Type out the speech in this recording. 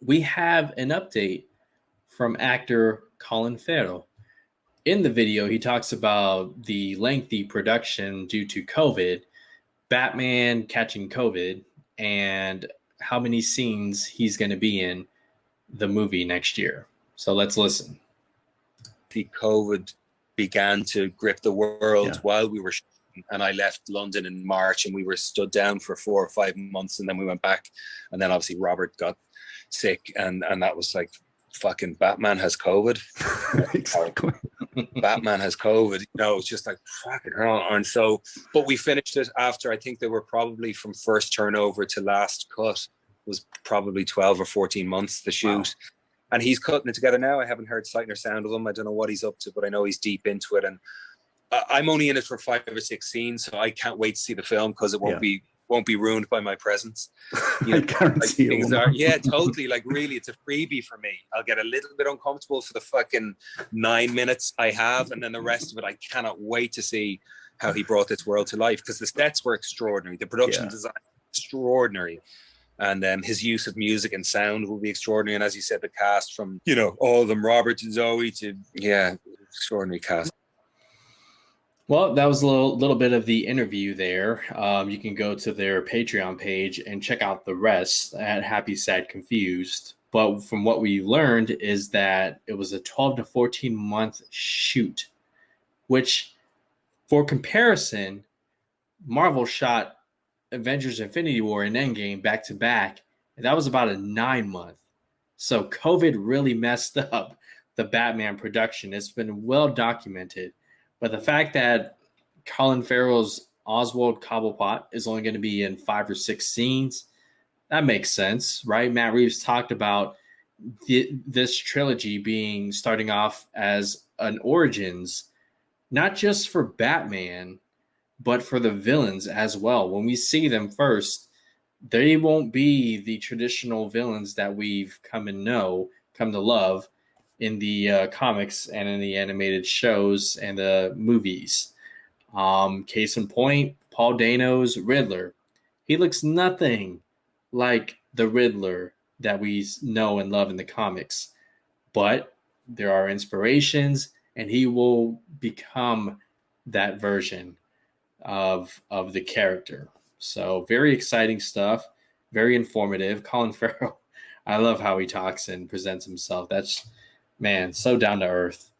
we have an update from actor Colin Farrell. In the video, he talks about the lengthy production due to COVID, Batman catching COVID, and how many scenes he's going to be in the movie next year. So let's listen. The COVID began to grip the world while we were shooting, and I left London in March, and we were stood down for 4 or 5 months, and then we went back, and then obviously Robert got sick, and that was like, fucking Batman has COVID. Exactly. Batman has COVID. It's just like, fucking hell. And so, but we finished it after, I think they were probably from first turnover to last cut was probably 12 or 14 months to shoot. Wow. And he's cutting it together now. I haven't heard sight nor sound of him. I don't know what he's up to, but I know he's deep into it. And I'm only in it for 5 or 6 scenes, so I can't wait to see the film because it won't be ruined by my presence. I guarantee things are, totally. Like, really, it's a freebie for me. I'll get a little bit uncomfortable for the fucking 9 minutes I have, and then the rest of it, I cannot wait to see how he brought this world to life, because the sets were extraordinary, the production design extraordinary, and his use of music and sound will be extraordinary. And as you said, the cast from all of them, Robert to Zoe to extraordinary cast. Well, that was a little bit of the interview there. You can go to their Patreon page and check out the rest at Happy, Sad, Confused. But from what we learned is that it was a 12 to 14 month shoot, which, for comparison, Marvel shot Avengers Infinity War and Endgame back to back, and that was about a 9-month. So COVID really messed up the Batman production. It's been well documented. But the fact that Colin Farrell's Oswald Cobblepot is only going to be in 5 or 6 scenes, that makes sense, right? Matt Reeves talked about this trilogy starting off as an origins, not just for Batman, but for the villains as well. When we see them first, they won't be the traditional villains that we've come to love in the comics and in the animated shows and the movies. Case in point, Paul Dano's Riddler. He looks nothing like the Riddler that we know and love in the comics, but there are inspirations, and he will become that version of the character. So very exciting stuff, very informative. Colin Farrell, I love how he talks and presents himself. That's, man, so down to earth.